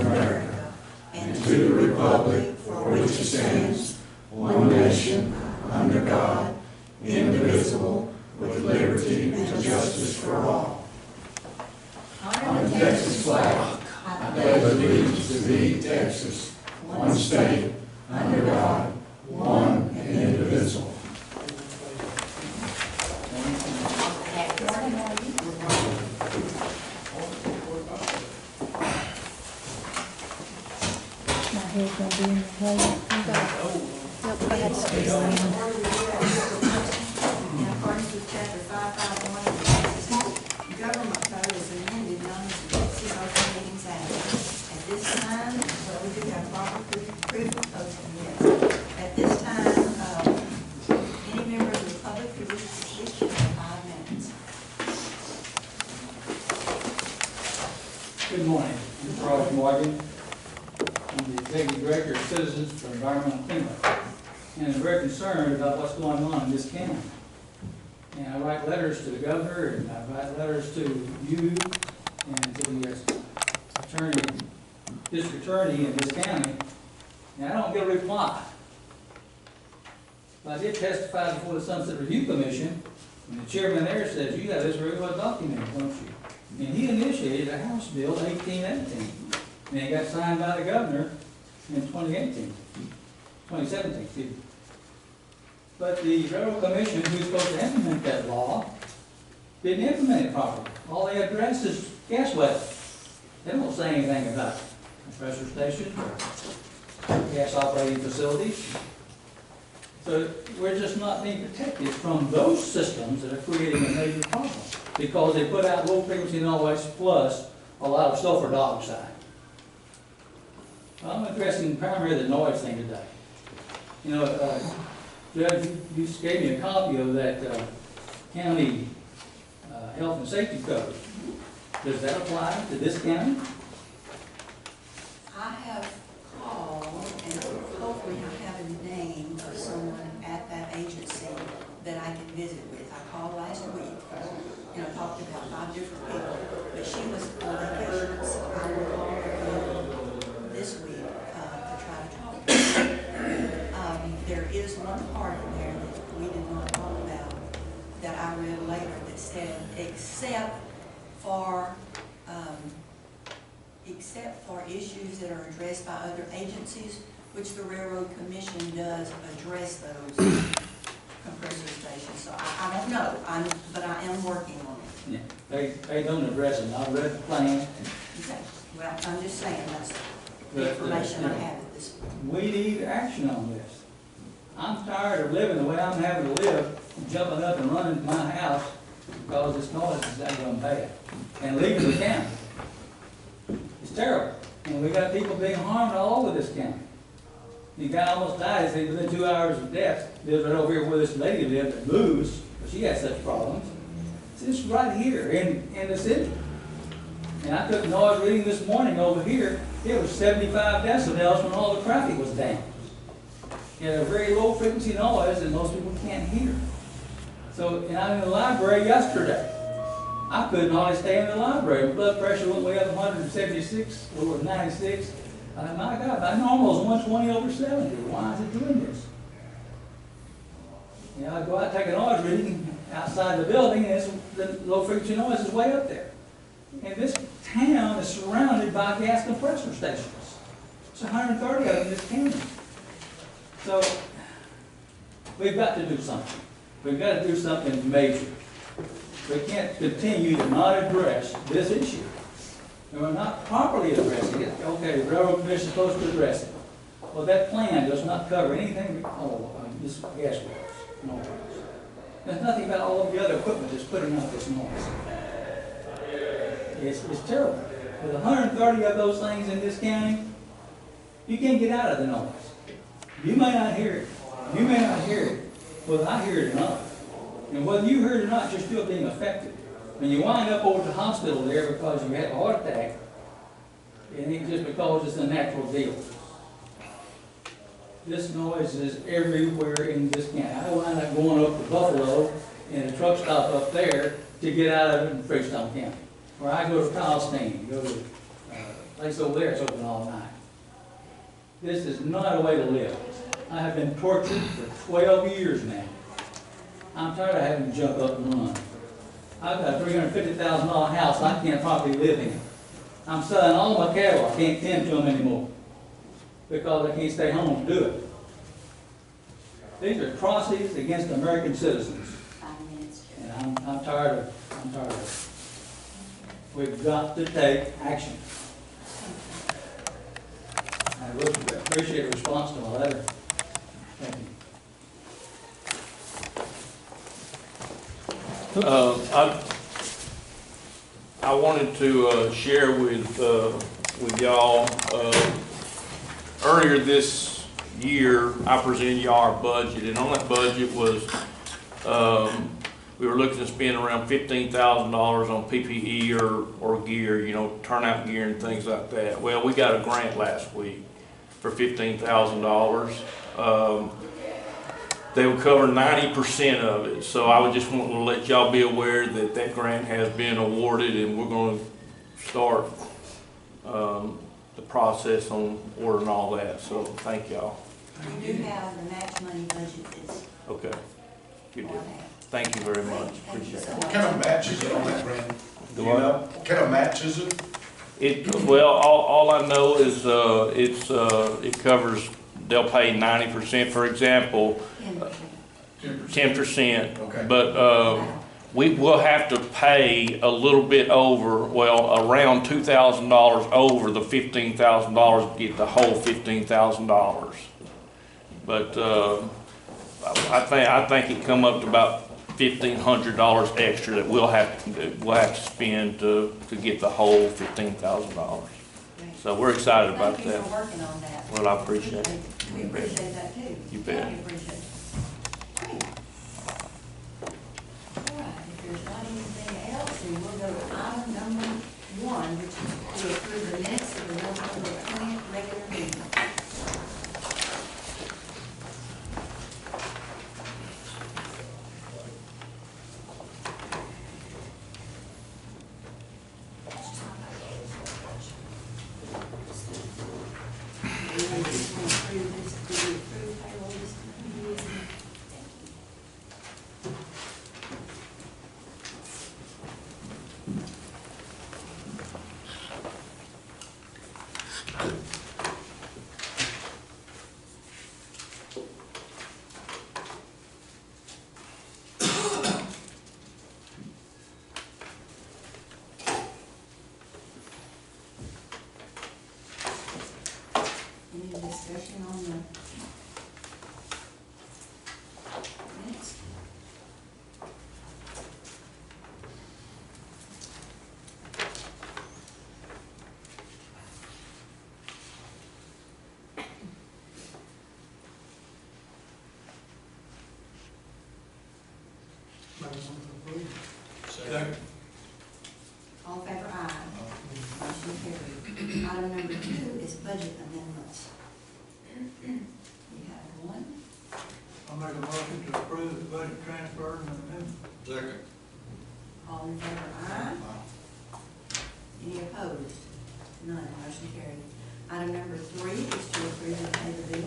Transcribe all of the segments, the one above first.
America, and to the republic for which it stands, one nation, under God, indivisible, with liberty and justice for all. On the Texas flag, I pledge allegiance to thee, Texas, one state, under God, one and indivisible. He's going to be in the way. Nope, I had to stay stand. In accordance with Chapter 551 of the Texas Government Code as amended, known as the Texas Open Meetings Act. At this time, well, we do have proper proof of posting this. At this time, any member of the public who wishes to speak should have 5 minutes. Good morning. I'm Charles Morgan. I'm the Executive Director of Citizens for Environmental Cleanup, and I'm very concerned about what's going on in this county. And I write letters to the governor, and I write letters to you and to the district attorney in this county, and I don't get a reply. But I did testify before the Sunset Review Commission, and the chairman there says, you have this very well documented, don't you? And he initiated a House Bill 1818. And it got signed by the governor in 2017, excuse me. But the Railroad Commission, who's supposed to implement that law, didn't implement it properly. All they addressed is gas wells. They don't say anything about compressor stations or gas operating facilities. So we're just not being protected from those systems that are creating a major problem because they put out low frequency noise plus a lot of sulfur dioxide. I'm addressing primarily the noise thing today. You know, Judge, you gave me a copy of that county health and safety code. Does that apply to this county? I have called, and hopefully I have a name of someone at that agency that I can visit with. I called last week, talked to about 5 different people, but she was on vacation, so I will call her again this week to try to talk to her. There is one part in there that we did not talk about that I read later that said, except for issues that are addressed by other agencies, which the Railroad Commission does address those compressor stations. So I don't know, but I am working on it. Yeah, they don't address it. I read the plan. Okay. Well, I'm just saying that's the information I have at this point. We need action on this. I'm tired of living the way I'm having to live, jumping up and running to my house because this noise is that damn bad. And leaving the county. It's terrible. And we got people being harmed all over this county. The guy almost died. He within 2 hours of death. Lives right over here where this lady lived that moves, but she has such problems. It's right here in the city. And I took noise reading this morning over here. It was 75 decibels when all the traffic was down. You had a very low frequency noise that most people can't hear. So, and I'm in the library yesterday. I couldn't hardly stay in the library. My blood pressure went way up 176 over 96. I thought, my God, my normal is 120 over 70. Why is it doing this? You know, I go out and take a noise reading outside the building, and the low frequency noise is way up there. And this town is surrounded by gas compressor stations. There's 130 of them in this county. So we've got to do something. We've got to do something major. We can't continue to not address this issue. And we're not properly addressing it. Okay, the Railroad Commission is supposed to address it. Well, that plan does not cover anything this gas wells. No. There's nothing about all of the other equipment that's putting out this noise. It's terrible. With 130 of those things in this county, you can't get out of the noise. You may not hear it. You may not hear it. Well, I hear it enough. And whether you hear it or not, you're still being affected. When you wind up over at the hospital there because you had a heart attack, it ain't just because it's a natural deal. This noise is everywhere in this county. I wind up going up to Buffalo in a truck stop up there to get out of it in Freestone County. Or I go to Palestine, go to Place over there is open all night. This is not a way to live. I have been tortured for 12 years now. I'm tired of having to jump up and run. I've got a $350,000 house I can't properly live in. I'm selling all my cattle. I can't tend to them anymore because I can't stay home to do it. These are atrocities against American citizens. 5 minutes, Chair. And I'm tired of it. I'm tired of it. We've got to take action. I really appreciate the response to my letter. Thank you. I wanted to share with y'all, earlier this year, I presented y'all our budget, and on that budget was, we were looking to spend around $15,000 on PPE or gear, you know, turnout gear and things like that. Well, we got a grant last week for $15,000. They would cover 90% of it. So I would just want to let y'all be aware that that grant has been awarded, and we're going to start the process on ordering all that. So thank y'all. We do have the match money budget that's Okay. Good on deal. that. Thank you very much. Thank you Appreciate so it. much. What kind of match is it on that grant? Do You I- know? What kind of match is it? Well, all I know is it covers. They'll pay 90%, for example, 10%. 10%. Okay. But we will have to pay a little bit over, well, around $2,000 over the $15,000 to get the whole $15,000. But I think it come up to about $1,500 extra that we'll have to spend to get the whole $15,000. So we're excited about Thank you that. for working on that. Well, I appreciate it. We appreciate that too. You bet. We appreciate it. Great. All right, if there's not anything else, then we'll go to item number 1, which is to approve the minutes of the November 20th regular meeting. Any discussion on the minutes? Second. All in favor, aye. Motion carried. Item number 2 is budget amendments. We have one. I'll make a motion to approve the budget transfer and amendment. Second. All in favor, aye. Any opposed? None, motion carried. Item number 3 is to approve and pay the bill.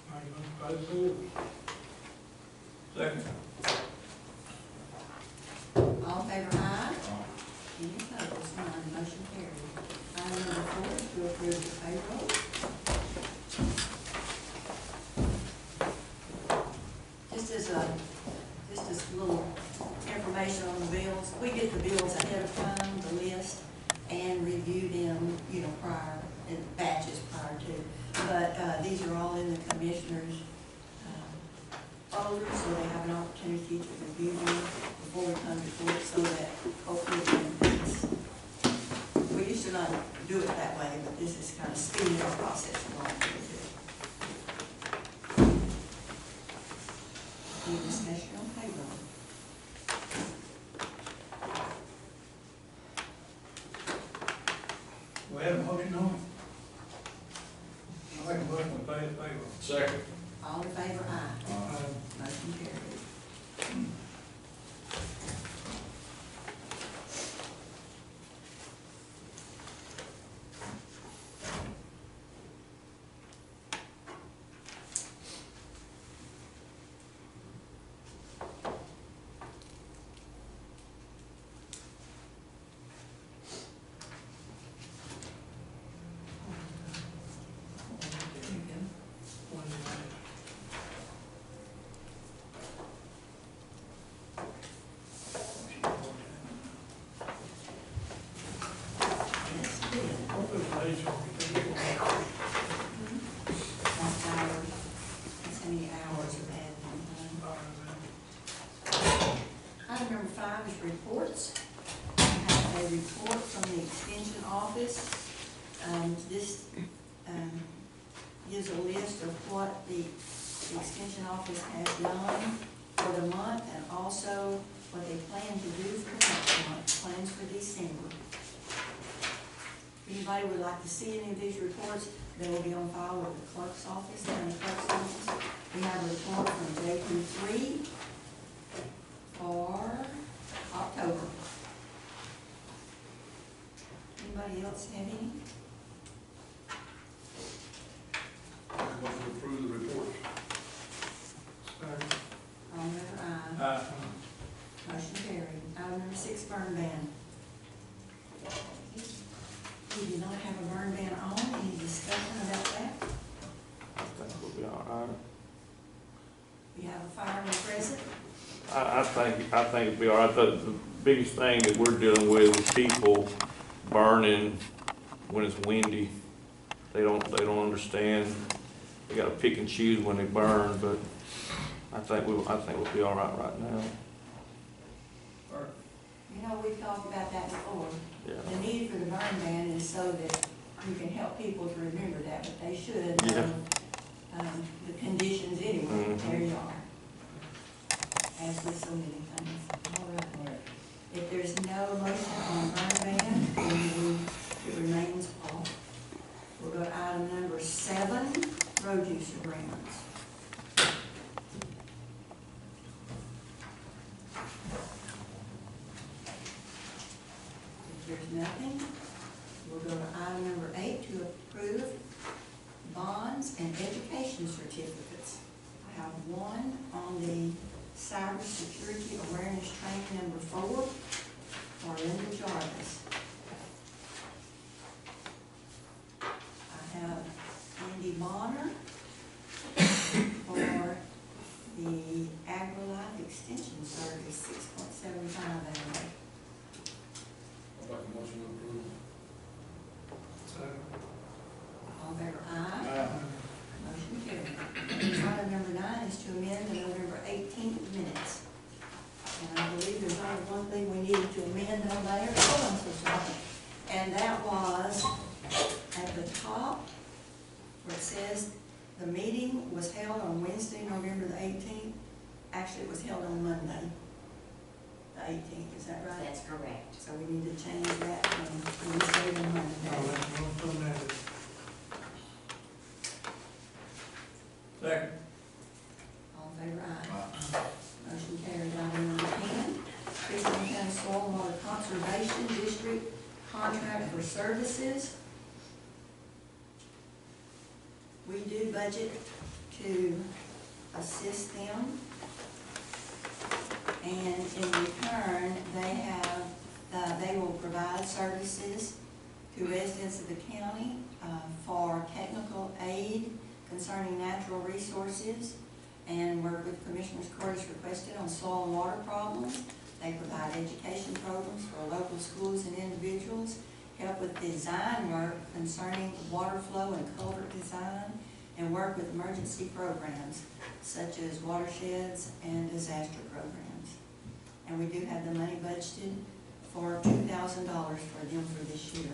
Are you gonna pay the bill? Second. All in favor, aye. Any opposed? None, motion carried. Item number 4 is to approve the payroll. Just as a just a little information on the bills. We get the bills ahead of time, the list, and review them, you know, prior, in batches prior to. But these are all in the commissioners' folder, so they have an opportunity to review them before we come to court, so that hopefully we used to not do it that way, but this is kind of speeding our process along. Any discussion on payroll? We have a motion on it. I make a motion to pay the payroll. Second. All in favor, aye. Motion carried. That's how many hours of admin. Item number 5 is reports. I have a report from the extension office. This gives a list of what the extension office has done for the month, and also what they plan to do for next month, plans for December. If anybody would like to see any of these reports, they will be on file with the clerk's office, county clerk's office. We have a report from J3 for October. Anybody else have any? Motion to approve the report. All in favor, aye. Motion carried. Item number 6, burn ban. We do not have a burn ban on. Any discussion about that? I think we'll be all right. We have a fireman present. I think it'll be all right. The biggest thing that we're dealing with is people burning when it's windy. They don't understand. They gotta pick and choose when they burn, but I think we'll be all right now. You know, we've talked about that before. Yeah. The need for the burn ban is so that you can help people to remember that, but they should Yeah. know the conditions anyway. Mhm. There you are. As with so many things. All right. If there's no motion on burn ban, then it remains off. We'll go to item number 7, road use agreements. If there's nothing, we'll go to item number 8 to approve bonds and education certificates. I have one on the cybersecurity awareness training number 4 for Linda Jarvis. I have Andy Bonner for the AgriLife Extension Service, 6.75 hours. I'll make a motion to approve. All in favor, aye. Motion carried. Item number 9 is to amend the November 18th minutes. And I believe there's only one thing we needed to amend on there. Oh, I'm so sorry. And that was at the top where it says the meeting was held on Wednesday, November the 18th. Actually, it was held on Monday, the 18th. Is that right? That's correct. So we need to change that from Wednesday to Monday. Second. All in favor, aye. Motion carried. Item number 10, Christian County Soil and Water Conservation District contract for services. We do budget to assist them, and in return, they will provide services to residents of the county for technical aid concerning natural resources, and work with Commissioners Court as requested on soil and water problems. They provide education programs for local schools and individuals, help with design work concerning water flow and culvert design, and work with emergency programs such as watersheds and disaster programs. And we do have the money budgeted for $2,000 for them for this year.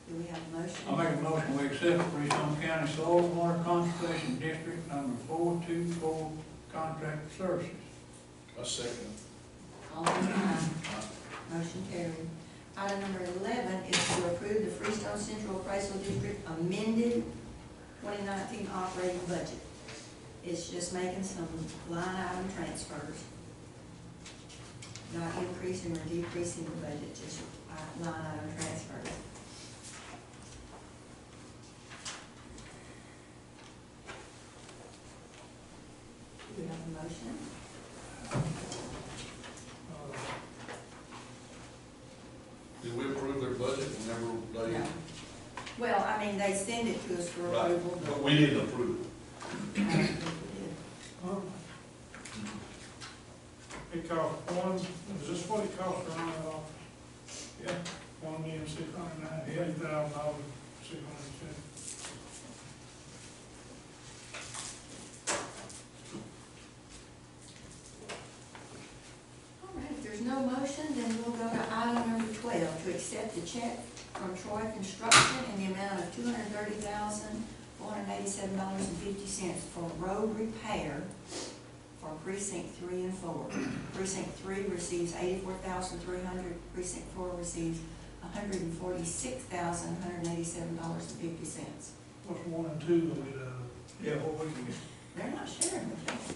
Do we have a motion? I make a motion, we accept the Breeze County Soil and Water Conservation District number 424 contract services. A second. All in favor? Motion carried. Item number 11 is to approve the Freestone Central Appraisal District amended 2019 operating budget. It's just making some line item transfers. Not increasing or decreasing the budget, just line item transfers. Do we have a motion? Did we approve their budget whenever they? No. Well, I mean, they send it to us for Right, approval, but but we didn't approve it. I don't think we did. It cost one, is this what it cost to run that office? Yeah. $1,698,000, $607. All right, if there's no motion, then we'll go to item number 12, to accept the check from Troy Construction in the amount of $230,487.50 for road repair for precinct 3 and 4. Precinct 3 receives $84,300, precinct 4 receives $146,187.50. What's 1 and 2 gonna be done? Yeah, what we can get. They're not sharing with us.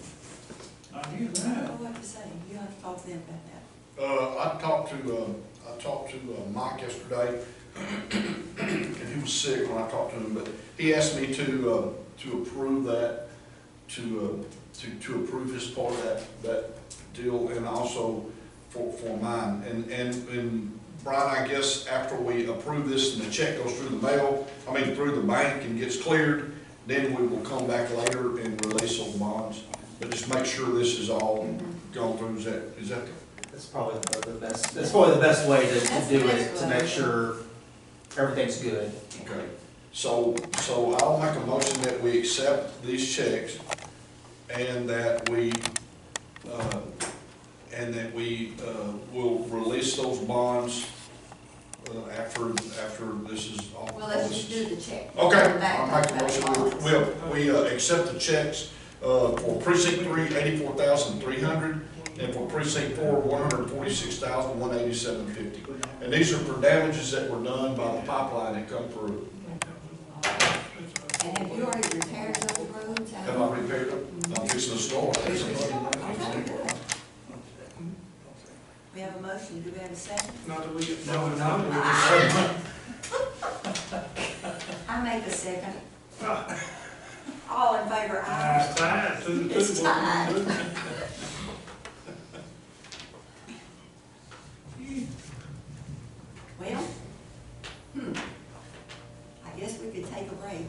I get I don't that. know what to say, you have to talk to them about that. I talked to Mike yesterday, and he was sick when I talked to him, but he asked me to approve that, to approve his part of that deal, and also for mine. And Brian, I guess after we approve this and the check goes through the mail, through the bank and gets cleared, then we will come back later and release those bonds. But just make sure this is all gone through. Is that That's probably the best, that's probably the best way to That's do the best it, to way. make sure everything's good. okay? So I'll make a motion that we accept these checks and that we will release those bonds after this is all. Well, let's just do the check. Okay, Come back I'll and make talk a motion, about we accept the checks, for precinct 3, $84,300, and for precinct 4, $146,187.50. And these are for damages that were done by the pipeline that come through. And have you already repaired those roads? Have I repaired them? I'm fixing the store. Okay, good. We have a motion, do we have a second? Not that we get. No. I make a second. All in favor, aye. It's tied, 2-2. It's tied. Well, I guess we could take a break.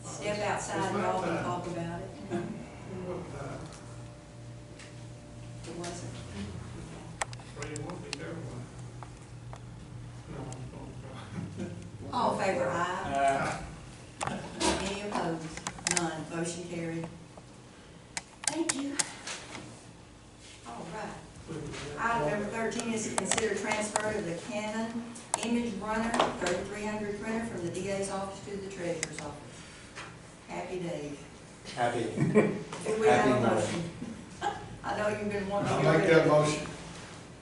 Step outside, y'all, and talk about it. It wasn't. It won't be there one. All in favor, aye. No. Any opposed? None. Motion carried. Thank you. All right. Item number 13 is to consider transfer of the Canon Image Runner 3300 printer from the DA's office to the treasurer's office. Happy days. Happy. Do we have Happy a morning. motion? I know you've been wanting to I'll get make rid that of it.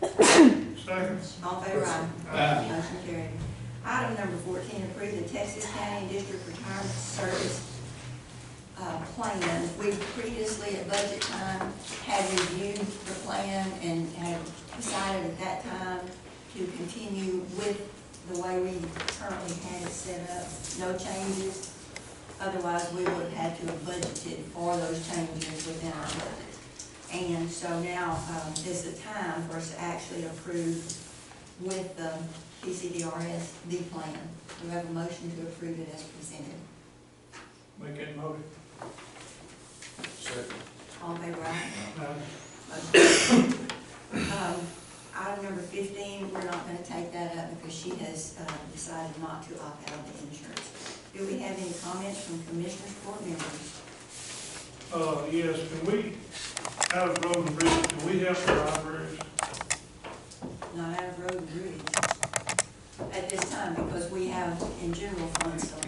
motion. Seconds. All in favor, aye. Aye. Motion carried. Item number 14, approve the Texas County and District Retirement Service plan. We previously at budget time had reviewed the plan and had decided at that time to continue with the way we currently had it set up, no changes. Otherwise, we would have had to have budgeted for those changes within our budget. And so now is the time for us to actually approve with the PCDRS, the plan. Do we have a motion to approve it as presented? Make that motion. Second. All in favor, aye? Now, Item number 15, we're not gonna take that up because she has decided not to opt out of the insurance. Do we have any comments from commissioners, board members? yes, can we, out of road and bridge, can we help the libraries? Not out of road and bridge at this time, because we have in general funds some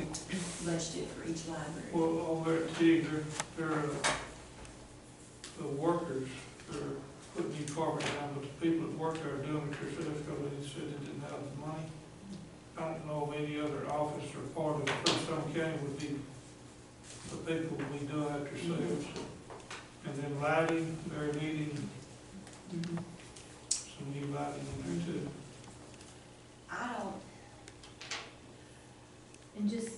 budgeted for each library. Well, over at T, they're, the workers, they're putting new carpet down, but the people that work there are doing it themselves because they said they didn't have the money. I don't know of any other office or part of the First County would be, the people would be doing it themselves. And then lighting, they're needing Mhm. some new lighting in there too. I don't, And just,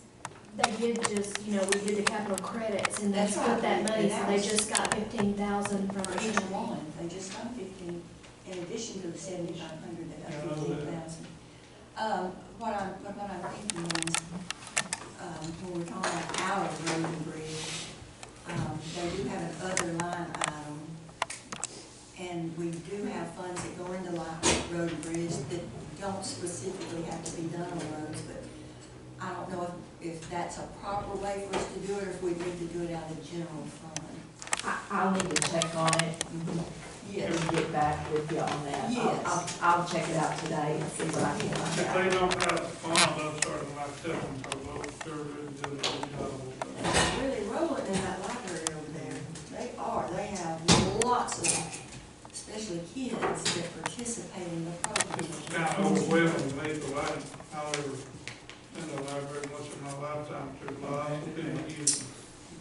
they did just, you know, we did the capital credits and they That's split right. that money, And so that they was- just got 15,000 from for each each one. one, they just got 15, in addition to the 7,500, they got Yeah, I know that. 15,000. What I'm thinking is, when we're talking about out of road and bridge, they do have an other line item, and we do have funds that go into road and bridge that don't specifically have to be done on roads, but I don't know if that's a proper way for us to do it, or if we need to do it out of general fund. I'll need to check on it Yes. and get back with you on that. Yes. I'll check it out today and see what I can If find out. they don't have funds, I'm starting like telling them, because they're really doing a good job with that. It's really rolling in that library over there. They have lots of, especially kids, that participate in the program. It's kind of overwhelming to me, but I'll ever in the library much of my lifetime, there's a lot of people using.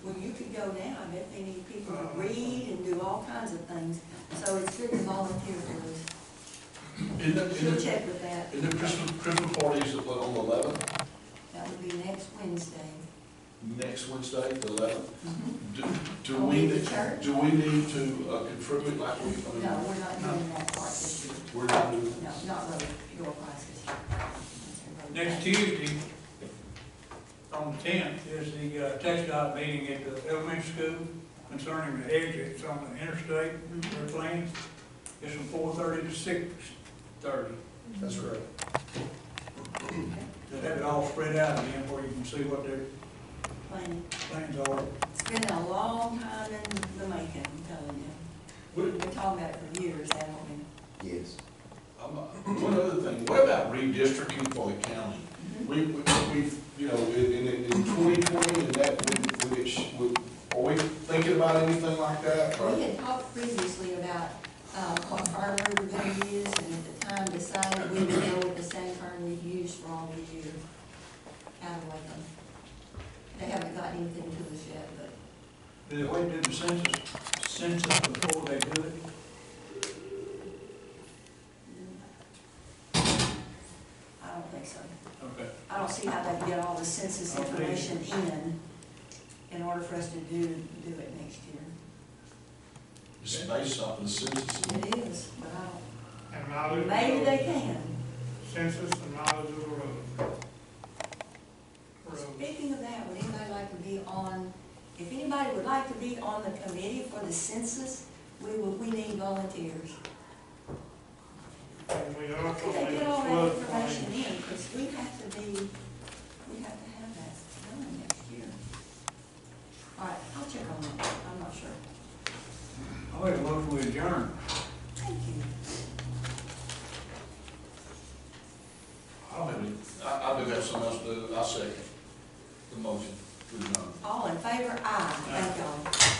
When you could go now, I bet they need people to read and do all kinds of things, so it's good to volunteer for us. She'll check with that. In the Christmas parties on the 11th, That would be next Wednesday. next Wednesday, the 11th. Mhm. Do Only we, the church? do we need to contribute like we, I mean, No, we're not doing that part this year. we're not doing, No, not road, your prices. Next Tuesday, on the 10th, is the TxDOT meeting at the elementary school concerning the exits on the interstate, their plans. It's from 4:30 to 6:30. that's right. They have it all spread out again where you can see what their Planning. plans are. It's been a long time in the making, I'm telling you. We've been talking about it for years, haven't we? Yes. One other thing, what about redistricting for the county? We've, you know, in 2020, and that, are we thinking about anything like that? We had talked previously about what firm we were going to use, and at the time decided we would go with the same firm we've used for all these years, out of Lakeland. They haven't got anything to us yet, but Do they wait to do the census before they do it? I don't think so. Okay. I don't see how they can get all the census Okay. information in order for us to do it next year. It's based off of the census. It is, but I And don't, mileage. maybe they can. Census and mileage of the road. Speaking of that, would anybody like to be on, if anybody would like to be on the committee for the census, we need volunteers. And we How also could they need get all that flood information plains. in, because we have to have that done next year. All right, I'll check on that, I'm not sure. I make a motion we adjourn. Thank you. I do have something else to do. I'll second the motion. All in favor? Aye. Thank y'all.